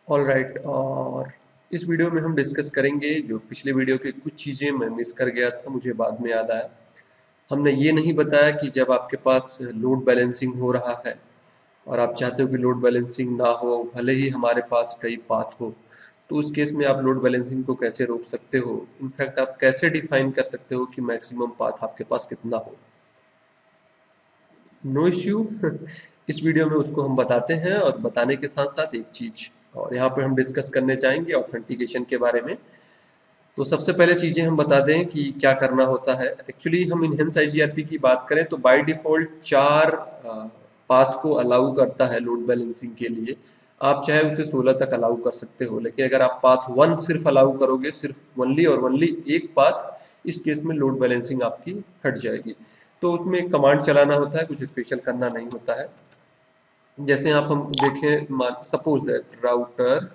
All right. और इस video में हम डिस्कस करेंगे जो पिछले वीडियो की कुछ चीज़ें मैं मिस कर गया था, मुझे बाद में याद आया। हमने ये नहीं बताया कि जब आपके पास लोड बैलेंसिंग हो रहा है और आप चाहते हो कि लोड बैलेंसिंग ना हो, भले ही हमारे पास कई पाथ हो, तो उस केस में आप लोड बैलेंसिंग को कैसे रोक सकते हो। इनफैक्ट आप कैसे डिफाइन कर सकते हो कि मैक्सिमम पाथ आपके पास कितना हो। No issue. इस वीडियो में उसको हम बताते हैं और बताने के साथ साथ एक चीज और यहाँ पे हम डिस्कस करने चाहेंगे ऑथेंटिकेशन के बारे में। तो सबसे पहले चीजें हम बता दें कि क्या करना होता है। एक्चुअली हम इनहेंस आईजीआरपी की बात करें तो बाय डिफॉल्ट चार पाथ को अलाउ करता है लोड बैलेंसिंग के लिए। आप चाहे उसे 16 तक अलाउ कर सकते हो, लेकिन अगर आप पाथ वन सिर्फ अलाउ करोगे, सिर्फ वनली और वनली एक पाथ, इस केस में लोड बैलेंसिंग आपकी हट जाएगी। तो उसमें एक कमांड चलाना होता है, कुछ स्पेशल करना नहीं होता है। जैसे आप हम देखें, सपोज दैट राउटर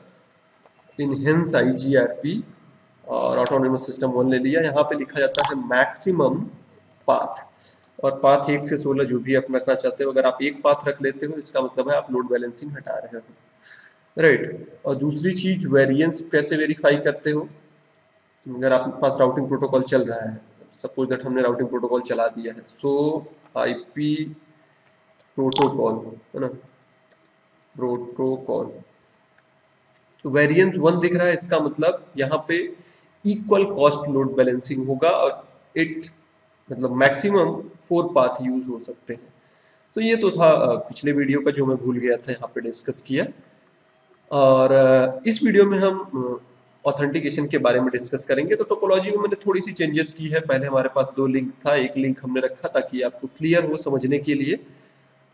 इनहेंस आईजीआरपी और ऑटोनोमस सिस्टम वन ले लिया। यहाँ पे लिखा जाता है मैक्सिमम पाथ, और पाथ 1 से 16 जो भी आप रखना चाहते हो। अगर आप एक पाथ रख लेते हो, इसका मतलब है आप लोड बैलेंसिंग हटा रहे हो, राइट। और दूसरी चीज, वेरिएंस कैसे वेरीफाई करते हो। अगर आपके पास राउटिंग प्रोटोकॉल चल रहा है, सपोज दैट हमने राउटिंग प्रोटोकॉल चला दिया है, सो आईपी प्रोटोकॉल, है ना, प्रोटोकॉल, तो वेरिएंस वन दिख रहा है, इसका मतलब यहाँ पे इक्वल कॉस्ट लोड बैलेंसिंग होगा और इट मतलब मैक्सिमम 4 पाथ यूज हो सकते हैं। तो ये तो था पिछले वीडियो का जो मैं भूल गया था यहाँ पे डिस्कस किया। और इस वीडियो में हम ऑथेंटिकेशन के बारे में डिस्कस करेंगे। तो टोपोलॉजी में मैंने थोड़ी सी चेंजेस की है। पहले हमारे पास दो लिंक था, एक लिंक हमने रखा ताकि आपको क्लियर हो समझने के लिए।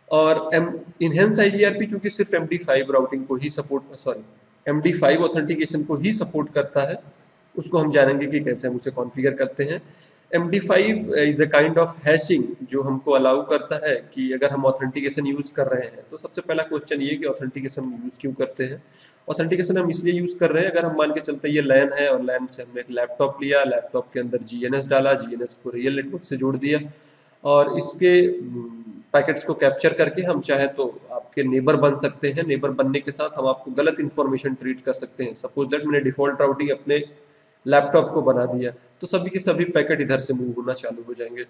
और इनहेंस आईजीआरपी चूंकि सिर्फ MD5 राउटिंग को ही सपोर्ट, सॉरी, MD5 ऑथेंटिकेशन को ही सपोर्ट करता है, उसको हम जानेंगे कि कैसे हम उसे कॉन्फ़िगर करते हैं। MD5 is a kind of hashing जो हमको अलाउ करता है कि अगर हम ऑथेंटिकेशन यूज कर रहे हैं, तो सबसे पहला क्वेश्चन ये कि ऑथेंटिकेशन यूज क्यों करते हैं। ऑथेंटिकेशन हम इसलिए यूज कर रहे हैं, अगर हम मान के चलते ये लैन है और लैन से हमने एक लैपटॉप लिया, लैपटॉप के अंदर जीएनएस डाला, जीएनएस को रियल नेटवर्क से जोड़ दिया और इसके पैकेट्स को कैप्चर करके हम चाहे तो आपके नेबर बन सकते हैं। नेबर बनने के साथ हम आपको गलत इन्फॉर्मेशन ट्रीट कर सकते हैं। सपोज दैट मैंने डिफॉल्ट राउटिंग अपने लैपटॉप को बना दिया, तो सभी के सभी पैकेट इधर से मूव होना चालू हो जाएंगे।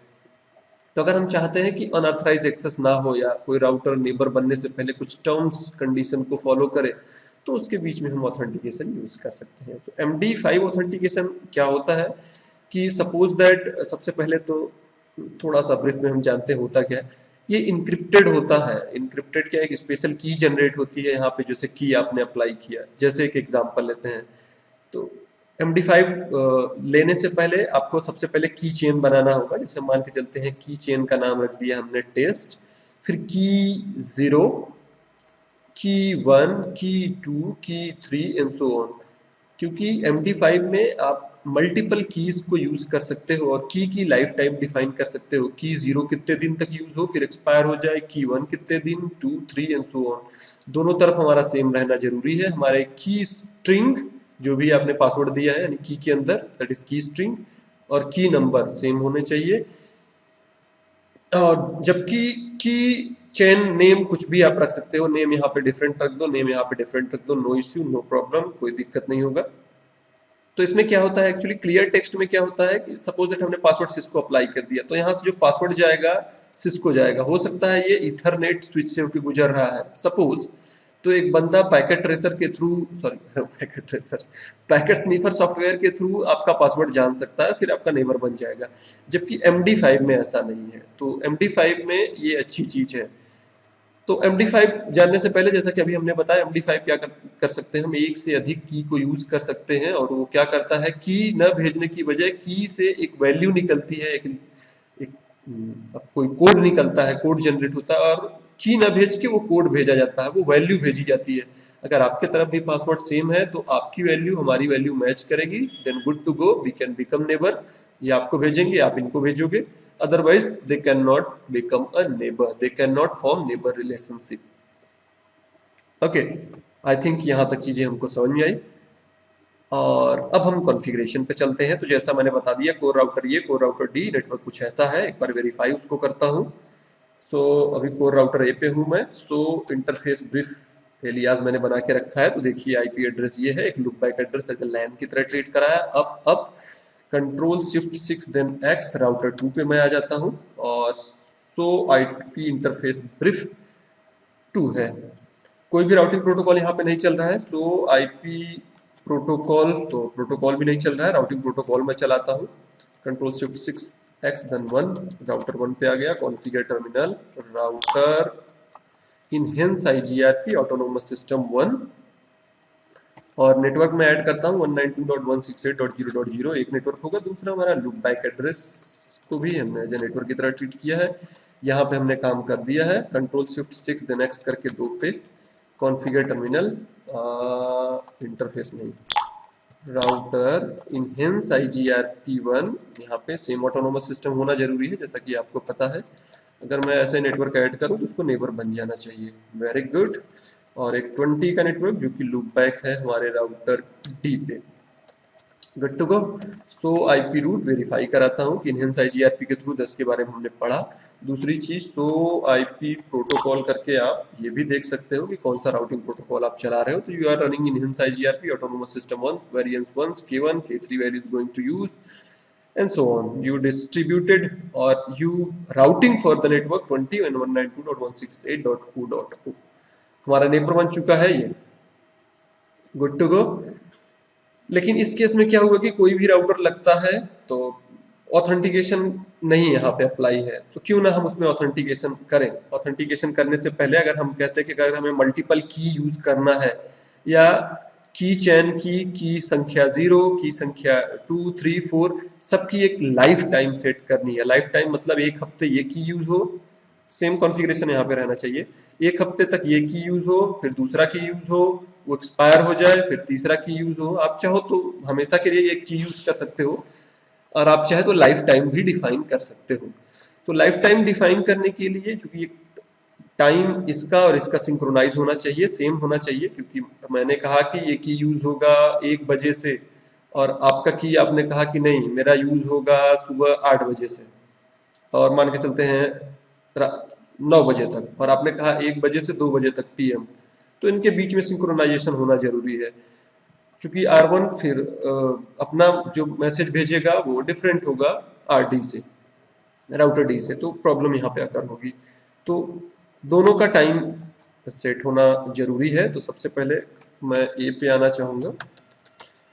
तो अगर हम चाहते हैं कि अनऑथराइज एक्सेस ना हो या कोई राउटर नेबर बनने से पहले कुछ टर्म्स कंडीशन को फॉलो करे, तो उसके बीच में हम ऑथेंटिकेशन यूज कर सकते हैं। तो MD5 ऑथेंटिकेशन क्या होता है कि सपोज दैट, सबसे पहले तो थोड़ा सा ब्रीफ में हम जानते हैं होता क्या है। ये इनक्रिप्टेड होता है। इनक्रिप्टेड क्या है, एक स्पेशल की जनरेट होती है यहाँ पे, जैसे की आपने अप्लाई किया। जैसे एक एग्जांपल लेते हैं, तो MD5 लेने से पहले आपको सबसे पहले की चेन बनाना होगा। जैसे मान के चलते हैं की चेन का नाम रख दिया हमने टेस्ट, फिर की 0, की 1, की 2, की 3 एंड सो ऑन। क्योंकि MD5 में आप मल्टीपल कीज को यूज कर सकते हो और की लाइफ टाइम डिफाइन कर सकते हो। की 0 कितने दिन तक यूज हो फिर एक्सपायर हो जाए, की 1 कितने दिन, 2, 3 एंड सो ऑन। दोनों तरफ हमारा सेम रहना जरूरी है। हमारे की स्ट्रिंग जो भी आपने पासवर्ड दिया है यानी की के अंदर, दैट इज की स्ट्रिंग, और की नंबर सेम होने चाहिए। और जबकि की चेन नेम कुछ भी आप रख सकते हो, नेम यहाँ पे डिफरेंट रख दो, नेम यहाँ पे डिफरेंट रख दो, नो इश्यू, नो प्रॉब्लम, कोई दिक्कत नहीं होगा। तो इसमें क्या होता है, एक्चुअली क्लियर टेक्स्ट में क्या होता है कि सपोज दैट हमने पासवर्ड सिस्को अप्लाई कर दिया, तो यहाँ से जो पासवर्ड जाएगा सिस्को जाएगा। हो सकता है ये इथरनेट स्विच से होकर गुजर रहा है सपोज, तो एक बंदा पैकेट ट्रेसर के through, sorry packet tracer, packet sniffer software के थ्रू आपका पासवर्ड जान सकता है, फिर आपका नेबर बन जाएगा। जबकि MD5 में ऐसा नहीं है। तो MD5 में ये अच्छी चीज है। तो MD5 जानने से पहले, जैसा कि अभी हमने बताया, MD5 क्या कर सकते हैं, हम एक से अधिक की को यूज कर सकते हैं। और वो क्या करता है, की न भेजने की बजाय की से एक वैल्यू निकलती है, एक अब कोई कोड निकलता है, कोड जनरेट होता है, और की न भेज के वो कोड भेजा जाता है, वो वैल्यू भेजी जाती है। अगर आपके तरफ भी पासवर्ड सेम है तो आपकी वैल्यू हमारी वैल्यू मैच करेगी, then good to go, we can become neighbour. ये आपको भेजेंगे, आप इनको भेजोगे, otherwise they cannot become a neighbor, they cannot form neighbor relationship. Okay, I think यहाँ तक चीजें हमको समझ में आई। और अब हम कॉन्फ़िगरेशन पे चलते हैं। तो जैसा मैंने बता दिया, कोर राउटर ये, कोर राउटर डी, नेटवर्क कुछ ऐसा है। एक बार वेरीफाई उसको करता हूँ। सो अभी कोर राउटर ए पे हूँ मैं। सो इंटरफेस ब्रीफ एलियास मैंने बना के रखा है। तो देखिए आईपी एड्रेस ये है, एक लुक बैक एड्रेस ऐसे लैन की तरह ट्रीट करा है। अब control shift 6 then X router 2 पे मैं आ जाता हूँ और सो आईपी इंटरफेस ब्रीफ 2 है। कोई भी राउटिंग प्रोटोकॉल यहाँ पे नहीं चल रहा है। सो आईपी प्रोटोकॉल, तो प्रोटोकॉल भी नहीं चल रहा है, राउटिंग प्रोटोकॉल में चलाता हूँ। Control shift 6 X then 1, router 1 पे आ गया। Configure terminal router enhanced IGRP autonomous system 1 और नेटवर्क में ऐड करता हूँ 192.168.0.0। एक नेटवर्क होगा, दूसरा हमारा लूप बैक एड्रेस को भी हमने एज ए नेटवर्क की तरह ट्रीट किया है। यहाँ पे हमने काम कर दिया है। कंट्रोल शिफ्ट 6 देन एक्स करके 2 पे कॉन्फ़िगर टर्मिनल इंटरफेस नहीं, राउटर इनहेंस IGRP1। यहाँ पे सेम ऑटोनोमस सिस्टम होना जरूरी है, जैसा कि आपको पता है। अगर मैं ऐसे नेटवर्क ऐड करूँ तो उसको नेबर बन जाना चाहिए। Very good. और एक 20 का नेटवर्क जो कि लूप बैक है हमारे राउटर डी पे। Good to go. So IP route verify कराता हूँ कि इनहेंस IGRP के थ्रू 10 के बारे में हमने पढ़ा। दूसरी चीज, सो आईपी प्रोटोकॉल करके आप ये भी देख सकते हो कि कौन सा राउटिंग प्रोटोकॉल आप चला रहे हो। तो you are running enhance IGRP autonomous system 1 variance 1 K1 K3 value is going to use and so on. You distributed or you routing for the network 20 and 192.168.2.0 हमारा नेबर बन चुका है ये। Good to go. लेकिन इस case में क्या होगा कि कोई भी राउटर लगता है तो ऑथेंटिकेशन नहीं यहाँ पे अप्लाई है, तो क्यों ना हम उसमें ऑथेंटिकेशन करें। ऑथेंटिकेशन करने से पहले अगर हम कहते हैं कि अगर हमें मल्टीपल की यूज करना है या की चैन की संख्या 0, की संख्या 2, 3, 4 सबकी एक लाइफ टाइम सेट करनी है। लाइफ टाइम मतलब एक हफ्ते ये की यूज हो, सेम कॉन्फ़िगरेशन यहाँ पे रहना चाहिए। एक हफ्ते तक ये की यूज हो, फिर दूसरा की यूज हो, वो एक्सपायर हो जाए, फिर तीसरा की यूज हो। आप चाहो तो हमेशा के लिए एक की यूज कर सकते हो और आप चाहे तो लाइफ टाइम भी डिफाइन कर सकते हो। तो लाइफ टाइम डिफाइन करने के लिए चूंकि टाइम इसका और इसका सिंक्रोनाइज होना चाहिए, सेम होना चाहिए, क्योंकि मैंने कहा कि ये की यूज होगा 1 बजे से और आपका की आपने कहा कि नहीं मेरा यूज होगा सुबह 8 बजे से और मान के चलते हैं 9 बजे तक, और आपने कहा 1 बजे से 2 बजे तक PM। तो इनके बीच में सिंक्रोनाइजेशन होना जरूरी है। क्योंकि R1 फिर अपना जो मैसेज भेजेगा वो डिफरेंट होगा RD से, राउटर डी से, तो प्रॉब्लम यहाँ पे आकर होगी। तो दोनों का टाइम सेट होना जरूरी है। तो सबसे पहले मैं ए पे आना चाहूँगा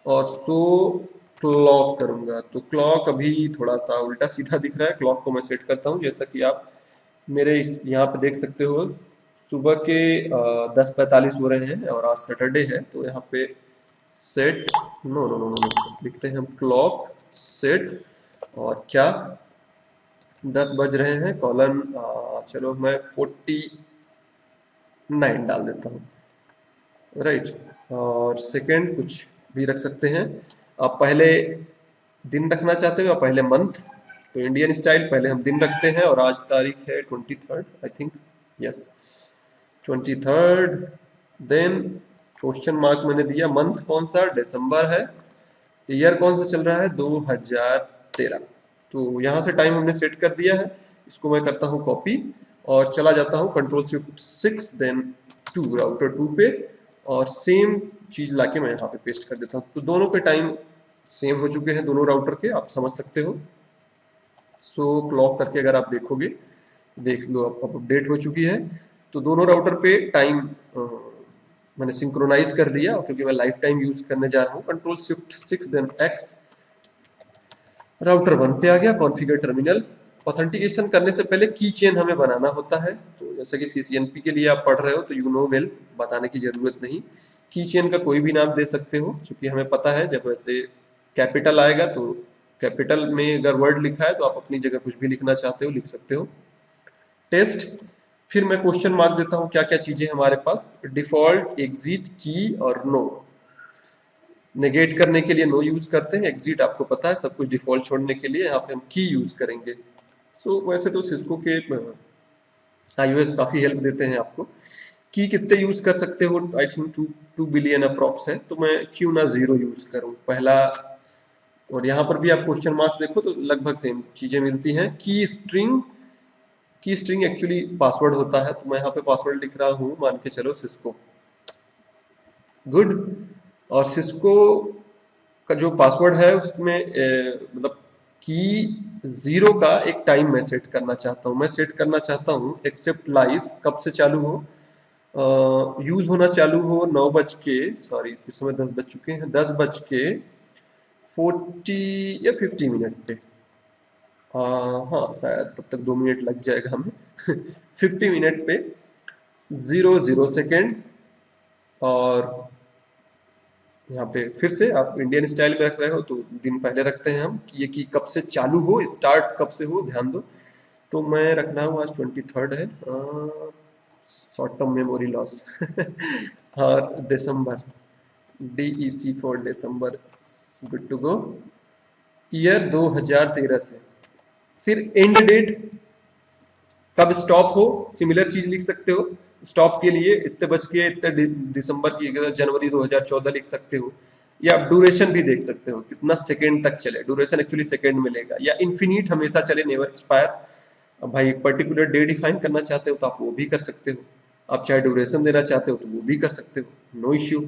और सो क्लॉक करूँगा। तो क्लॉक अभी थोड़ा सा उल्टा सीधा दिख रहा है, क्लॉक को मैं सेट करता हूँ जैसा कि आप मेरे इस यहाँ पे देख सकते हो। सुबह के 10:45 हो रहे हैं और आज सैटरडे है, तो यहाँ पे set no no no no लिखते हैं हम क्लॉक सेट और क्या 10 बज रहे हैं कॉलन चलो मैं 49 डाल देता हूँ, राइट। और सेकंड कुछ भी रख सकते हैं। आप पहले दिन रखना चाहते हो या पहले मंथ, तो इंडियन स्टाइल पहले हम दिन रखते हैं और आज तारीख है 23 I think, yes 23। Then question mark मैंने दिया, मंथ कौन सा, दिसंबर है, ईयर कौन सा चल रहा है 2013। तो यहाँ से टाइम हमने सेट कर दिया है। इसको मैं करता हूँ कॉपी और चला जाता हूँ कंट्रोल शिफ्ट 6 देन 2 राउटर 2 पे और सेम चीज लाके मैं यहाँ पे पेस्ट कर देता हूँ। तो दोनों के टाइम सेम हो चुके हैं, दोनों राउटर के, आप समझ सकते हो। सो क्लॉक करके अगर आप देखोगे, देख लो अब अपडेट हो चुकी है। तो दोनों राउटर पे टाइम मैंने सिंक्रोनाइज कर दिया, क्योंकि मैं लाइफ टाइम यूज करने जा रहा हूँ। Control shift 6 then X router 1 पे आ गया। कॉन्फ़िगर टर्मिनल, ऑथेंटिकेशन करने से पहले की चेन हमें बनाना होता है। तो जैसे कि CCNP के लिए आप पढ़ रहे हो तो यू नो वेल, बताने की जरूरत नहीं। की चेन का कोई भी नाम दे सकते हो, क्योंकि हमें पता है जब ऐसे कैपिटल आएगा तो कैपिटल में अगर वर्ड लिखा है तो आप अपनी जगह कुछ भी लिखना चाहते हो लिख सकते हो। टेस्ट, फिर मैं क्वेश्चन मार्क देता हूँ क्या क्या चीजें हमारे पास, डिफॉल्ट, एग्जिट, की और नो। नेगेट करने के लिए नो यूज करते हैं, एग्जिट आपको पता है सब कुछ डिफॉल्ट छोड़ने के लिए यहाँ पे हम की यूज करेंगे। सो वैसे तो सिस्को के iOS काफी हेल्प देते हैं आपको। की कितने यूज कर सकते हो, आई थिंक 2 बिलियन अप्रॉक्स है, तो मैं क्यों ना 0 यूज करूं पहला। और यहाँ पर भी आप क्वेश्चन मार्क्स देखो तो लगभग सेम चीजें मिलती हैं। की स्ट्रिंग एक्चुअली पासवर्ड होता है, तो मैं यहाँ पे पासवर्ड लिख रहा हूँ, मान के चलो सिस्को गुड। और सिस्को का जो पासवर्ड है उसमें मतलब की जीरो का एक टाइम मैं सेट करना चाहता हूँ। मैं सेट करना चाहता हूँ एक्सेप्ट लाइव कब से चालू हो, यूज होना चालू हो 9 बज के, सॉरी इस समय 10 बज चुके हैं, 10 बज के 40 या 50 मिनट पे। हाँ शायद तब तक 2 मिनट लग जाएगा हमें 50 मिनट पे 00 सेकेंड। और यहाँ पे फिर से आप इंडियन स्टाइल में रख रहे हो तो दिन पहले रखते हैं हम कि ये कि कब से चालू हो, स्टार्ट कब से हो, ध्यान दो। तो मैं रख रहा हूँ आज 23 है, शॉर्ट टर्म मेमोरी लॉस और दिसंबर, DEC फॉर दिसंबर, गुड टू गो। ईयर 2013 से, फिर एंड डेट कब स्टॉप हो, सिमिलर चीज लिख सकते हो। स्टॉप के लिए इतने बज के इतने दिसंबर की जनवरी 2014 लिख सकते हो। या आप ड्यूरेशन भी देख सकते हो कितना सेकंड तक चले, ड्यूरेशन एक्चुअली सेकंड में लेगा, या इन्फिनिट हमेशा चले, नेवर एक्सपायर। अब भाई एक पर्टिकुलर डे डिफाइन करना चाहते हो तो आप वो भी कर सकते हो। आप चाहे ड्यूरेशन देना चाहते हो तो वो भी कर सकते हो, नो इश्यू।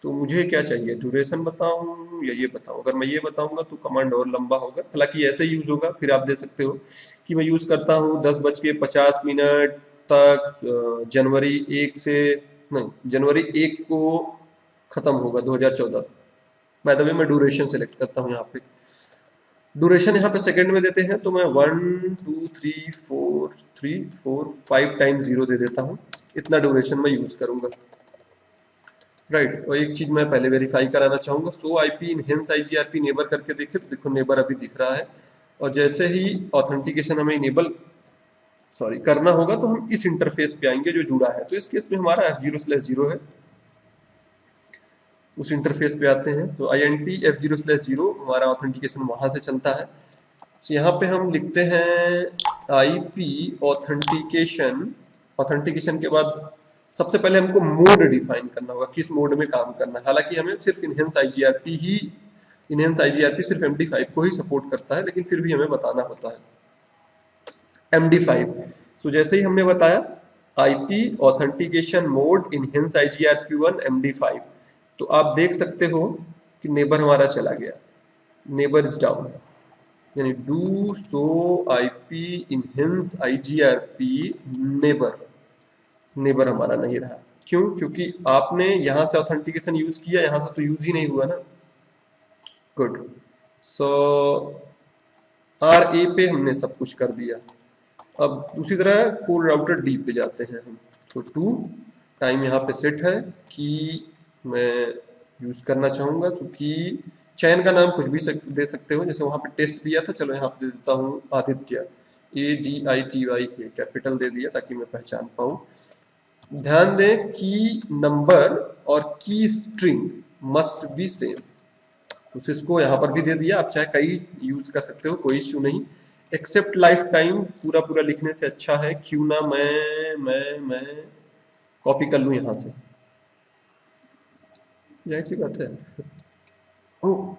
तो मुझे क्या चाहिए, ड्यूरेशन बताऊं या ये बताऊं? अगर मैं ये बताऊंगा तो कमांड और लंबा होगा, हालांकि ऐसे यूज होगा। फिर आप दे सकते हो कि मैं यूज करता हूँ 10 बज के 50 मिनट तक, जनवरी 1 से, नहीं जनवरी 1 को खत्म होगा 2014। बाय द वे मैं ड्यूरेशन सेलेक्ट करता हूँ यहाँ पे। ड्यूरेशन यहाँ पे सेकंड में देते हैं तो मैं 1 2 3 4 3 4 5 टाइम 0 दे देता हूँ। इतना ड्यूरेशन मैं यूज करूंगा। राइट। और एक चीज मैं पहले वेरीफाई कराना चाहूंगा, सो आईपी इनहेंस आईजीआरपी नेबर करके देखे तो देखो नेबर अभी दिख रहा है। और जैसे ही ऑथेंटिकेशन हमें इनेबल, सॉरी करना होगा तो हम इस इंटरफेस पे आएंगे जो जुड़ा है। तो इस केस में हमारा F0/0 है, उस इंटरफेस पे आते हैं तो INT F0/0 हमारा ऑथेंटिकेशन वहां से चलता है। तो यहाँ पे हम लिखते हैं IP ऑथेंटिकेशन। ऑथेंटिकेशन के बाद सबसे पहले हमको मोड डिफाइन करना होगा, किस मोड में काम करना है। हालांकि हमें सिर्फ इनहेंस आईजीआरपी सिर्फ MD5 को ही सपोर्ट करता है, लेकिन फिर भी हमें बताना होता है MD5। तो जैसे ही हमने बताया IP authentication mode enhance IGRP1 MD5, तो आप देख सकते हो कि नेबर हमारा चला गया, नेबर इज डाउन। यानी do so IP enhance IGRP neighbour, neighbour हमारा नहीं रहा। क्यों? क्योंकि आपने यहां से ऑथेंटिकेशन यूज किया, यहां से तो यूज ही नहीं हुआ ना। गुड। सो RA पे हमने सब कुछ कर दिया। अब दूसरी तरह कोर राउटर डी पे जाते हैं हम। तो 2 टाइम यहाँ पे सेट है कि मैं यूज करना चाहूंगा, क्योंकि चयन का नाम कुछ भी दे सकते हो। जैसे वहां पे टेस्ट दिया था, चलो यहाँ पे दे देता हूँ आदित्य, ADITY कैपिटल दे दिया ताकि मैं पहचान पाऊं। ध्यान दें की नंबर और की स्ट्रिंग मस्ट बी सेम। तो सिस्को यहाँ पर भी दे दिया, आप चाहे कई यूज कर सकते हो, कोई इश्यू नहीं। एक्सेप्ट लाइफ टाइम पूरा पूरा लिखने से अच्छा है, क्यों ना मैं कॉपी कर लूं यहाँ से, जाहिर सी बात है। ओ,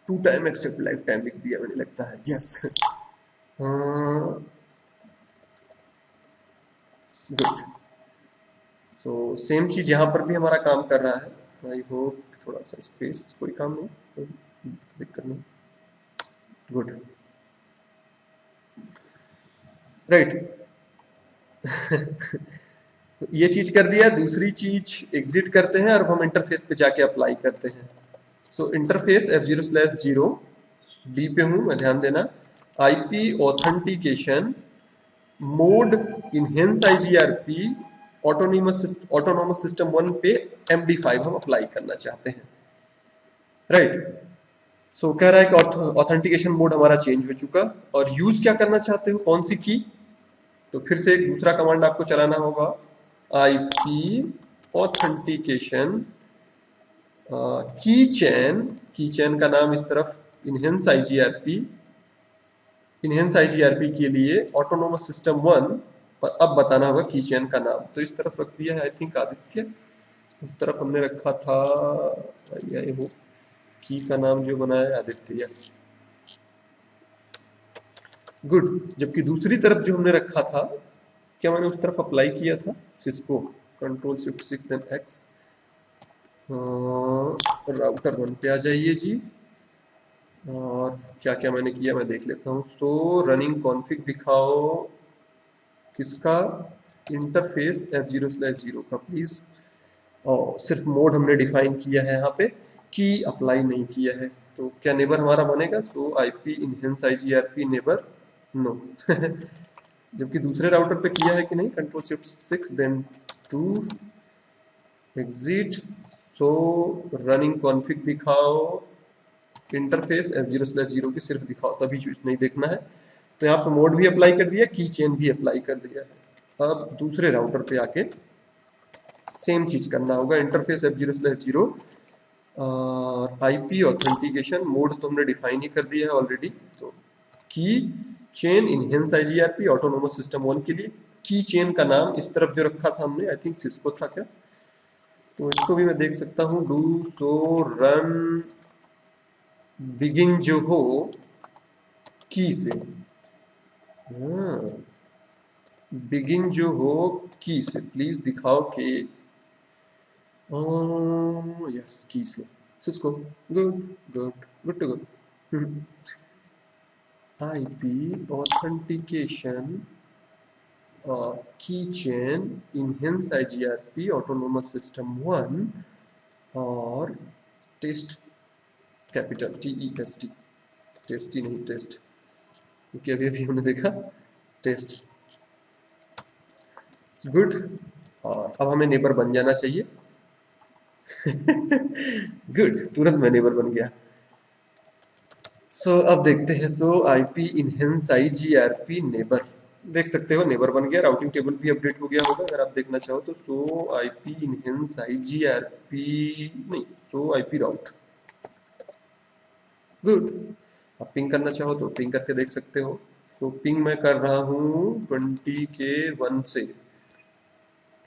2 टाइम एक्सेप्ट लाइफ टाइम लिख दिया मैंने लगता है, यस गुड। सो सेम चीज यहाँ पर भी हमारा काम कर रहा है। आई होप थोड़ा सा स्पेस, कोई काम नहीं, कोई दिक्कत नहीं, गुड, राइट। ये चीज कर दिया। दूसरी चीज एग्जिट करते हैं और हम इंटरफेस पे जाके अप्लाई करते हैं। सो इंटरफेस F0/0 डी पे हूं मैं, ध्यान देना। IP authentication mode enhance IGRP autonomous system 1 पे MD5 हम अप्लाई करना चाहते हैं, राइट। सो कह रहा है कि ऑथेंटिकेशन मोड हमारा चेंज हो चुका। और यूज क्या करना चाहते हो, कौन सी की? तो फिर से एक दूसरा कमांड आपको चलाना होगा, IP ऑथेंटिकेशन की चैन का नाम इस तरफ इनहेंस आईजीआरपी के लिए ऑटोनोमस सिस्टम 1 पर अब बताना होगा की चैन का नाम। तो इस तरफ रख दिया है आई थिंक आदित्य, उस तरफ हमने रखा था, ये हो की का नाम जो बनाया है आदित्य, यस गुड। जबकि दूसरी तरफ जो हमने रखा था, क्या मैंने उस तरफ अप्लाई किया था Cisco, Ctrl+Shift+6 then X, router 1 पे आ जाइए जी। और क्या क्या मैंने किया मैं देख लेता हूँ। सो रनिंग कॉन्फ़िग दिखाओ किसका, इंटरफेस F0/0 का प्लीज। और सिर्फ मोड हमने डिफाइन किया है यहाँ पे, की अप्लाई नहीं किया है। तो क्या नेबर हमारा बनेगा? So IP enhanced IGRP neighbour, no. जबकि दूसरे राउटर पे किया है कि नहीं, control shift 6 then 2 exit. So running config दिखाओ इंटरफेस F0/0 की सिर्फ दिखाओ, सभी चीज नहीं देखना है। तो यहाँ पे मोड भी अप्लाई कर दिया, की चेन भी अप्लाई कर दिया है। अब दूसरे राउटर पे आके सेम चीज करना होगा, इंटरफेस F0/0 और आईपी ऑथेंटिकेशन मोड तो हमने डिफाइन ही कर दिया है ऑलरेडी। तो की chain enhance IGRP autonomous system 1 के लिए की चेन का नाम इस तरफ जो रखा था हमने, आई थिंक सिस्को था क्या, तो इसको भी मैं देख सकता हूँ। डू सो रन बिगिन जो हो की से, हाँ बिगिन जो हो की से प्लीज दिखाओ कि यस की से Cisco, good good good to go. IP authentication की chain enhance IGRP autonomous system 1 और टेस्ट, कैपिटल TEST, टेस्टी नहीं टेस्ट, क्योंकि अभी अभी हमने देखा टेस्ट, गुड। और अब हमें नेबर बन जाना चाहिए। गुड, तुरंत मैं नेबर बन गया। सो अब देखते हैं। सो आईपी इनहेंस आईजीआरपी नेबर, देख सकते हो नेबर बन गया। राउटिंग टेबल भी अपडेट हो गया होगा अगर आप देखना चाहो तो। सो आईपी इनहेंस आईजीआरपी नहीं, सो आईपी राउट, गुड। आप पिंग करना चाहो तो पिंग करके देख सकते हो। सो पिंग मैं कर रहा हूँ 20K1 से,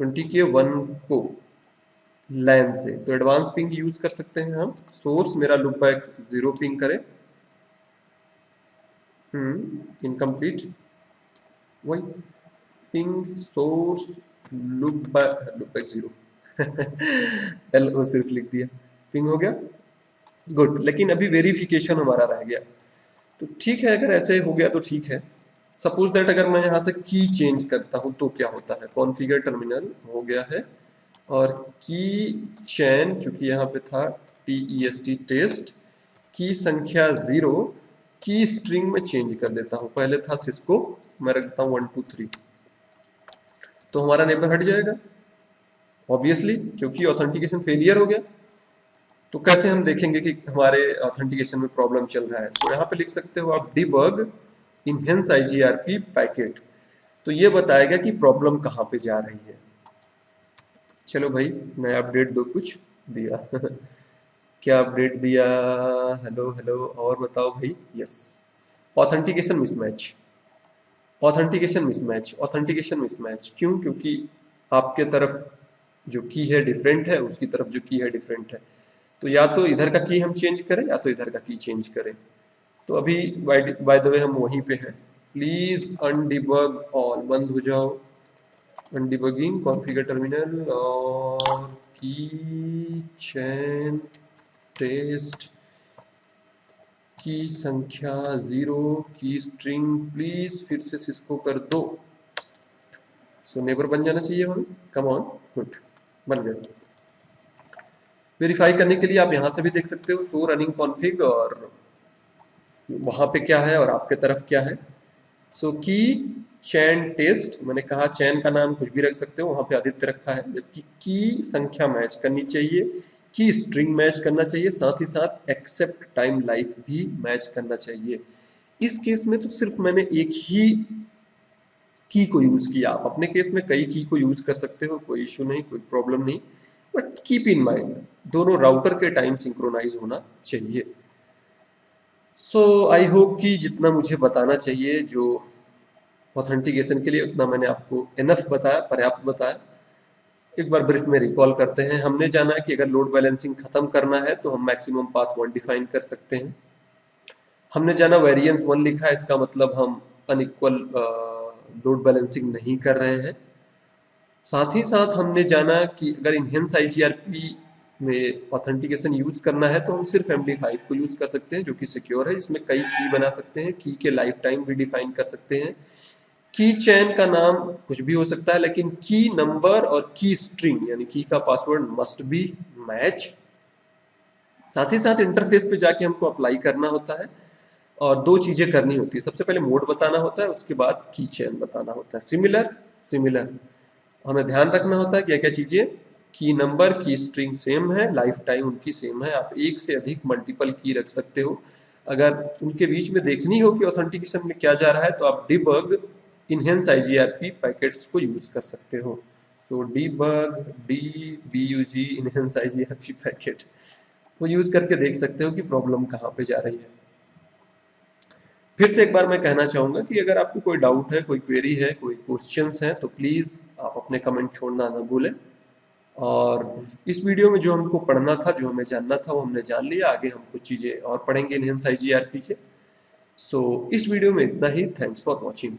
20K1 को लैन से। तो एडवांस पिंग यूज कर सकते हैं हम। सोर्स मेरा लुप बैक 0 पिंग करें, इनकम्प्लीट, वही ping source loop back 0। LO सिर्फ लिख दिया, पिंग हो गया, गुड। लेकिन अभी वेरिफिकेशन हमारा रह गया। तो ठीक है, अगर ऐसे हो गया तो ठीक है। सपोज दैट अगर मैं यहाँ से की चेंज करता हूँ तो क्या होता है। कॉन्फ़िगर टर्मिनल हो गया है और की चेन, चूंकि यहाँ पे था TEST टेस्ट, की संख्या 0 की स्ट्रिंग में चेंज कर देता हूँ। पहले था सिस्को, मैं रखता हूँ 1 2 3, तो हमारा नेबर हट जाएगा ऑब्वियसली, क्योंकि ऑथेंटिकेशन फेलियर हो गया। तो कैसे हम देखेंगे कि हमारे ऑथेंटिकेशन में प्रॉब्लम चल रहा है। तो यहाँ पे लिख सकते हो आप डिबग इनहेंस आईजीआरपी पैकेट, तो ये बताएगा कि प्रॉब्लम कहाँ पे जा रही है। चलो भाई, नया अपडेट दो कुछ दिया। क्या अपडेट दिया? हेलो हेलो, और बताओ भाई। Yes, authentication mismatch, authentication mismatch, authentication mismatch क्यों? क्योंकि आपके तरफ जो की है डिफरेंट है, उसकी तरफ जो की है डिफरेंट है। तो या तो इधर का की हम चेंज करें या तो इधर का की चेंज करें। तो अभी बाय द वे हम वहीं पे हैं। प्लीज अनडिबग ऑल, बंद हो जाओ अनडिबगिंग कॉन्फ़िगर टर्मिनल और की चेन टेस्ट की संख्या 0 की स्ट्रिंग प्लीज फिर से सिस्को कर दो। सो नेबर बन जाना चाहिए हमें, कम ऑन, गुड, बन गया। वेरीफाई करने के लिए आप यहाँ से भी देख सकते हो सो रनिंग कॉन्फ़िग, और वहाँ पे क्या है और आपके तरफ क्या है। सो की चैन टेस्ट, मैंने कहा चैन का नाम कुछ भी रख सकते हो, वहाँ पे आदित्य रखा है। जबकि की संख्या मैच करनी चाहिए, की स्ट्रिंग मैच करना चाहिए, साथ ही साथ एक्सेप्ट टाइम लाइफ भी मैच करना चाहिए। इस केस में तो सिर्फ मैंने एक ही की को यूज किया। आप अपने केस में कई की को यूज कर सकते हो, कोई इश्यू नहीं, कोई प्रॉब्लम नहीं। बट कीप इन माइंड दोनों राउटर के टाइम सिंक्रोनाइज होना चाहिए। सो आई होप कि जितना मुझे बताना चाहिए जो ऑथेंटिकेशन के लिए, उतना मैंने आपको इनफ बताया, पर्याप्त बताया। एक बार ब्रीफ में रिकॉल करते हैं। हमने जाना कि अगर लोड बैलेंसिंग खत्म करना है तो हम मैक्सिमम पाथ 1 डिफाइन कर सकते हैं। हमने जाना वेरिएंस 1 लिखा है, इसका मतलब हम अनइक्वल लोड बैलेंसिंग नहीं कर रहे हैं। साथ ही साथ हमने जाना कि अगर इनहेंस आईजीआरपी में ऑथेंटिकेशन यूज करना है तो हम सिर्फ MD5 को यूज कर सकते हैं जो कि सिक्योर है। इसमें कई की बना सकते हैं, की के लाइफ टाइम भी डिफाइन कर सकते हैं। की चेन का नाम कुछ भी हो सकता है, लेकिन की नंबर और की स्ट्रिंग यानी की का पासवर्ड मस्ट बी मैच। साथ ही साथ इंटरफेस पे जाके हमको अप्लाई करना होता है और दो चीजें करनी होती है। सबसे पहले मोड बताना होता है, उसके बाद की चेन बताना होता है। सिमिलर सिमिलर हमें ध्यान रखना होता है क्या क्या चीजें, की नंबर की स्ट्रिंग सेम है, लाइफ टाइम उनकी सेम है। आप एक से अधिक मल्टीपल की रख सकते हो। अगर उनके बीच में देखनी हो कि ऑथेंटिकेशन में क्या जा रहा है तो आप डिबग इनहेंस IGRP पैकेट्स को यूज कर सकते हो। So debug DBUG enhanced IGRP packet वो यूज करके देख सकते हो कि प्रॉब्लम कहाँ पे जा रही है। फिर से एक बार मैं कहना चाहूंगा कि अगर आपको कोई डाउट है, कोई क्वेरी है, कोई क्वेश्चंस हैं तो प्लीज आप अपने कमेंट छोड़ना ना भूलें। और इस वीडियो में जो हमको पढ़ना था, जो हमें जानना था वो हमने जान लिया। आगे हम कुछ चीजें और पढ़ेंगे इनहेंस IGRP के। सो इस वीडियो में इतना ही। Thanks for watching.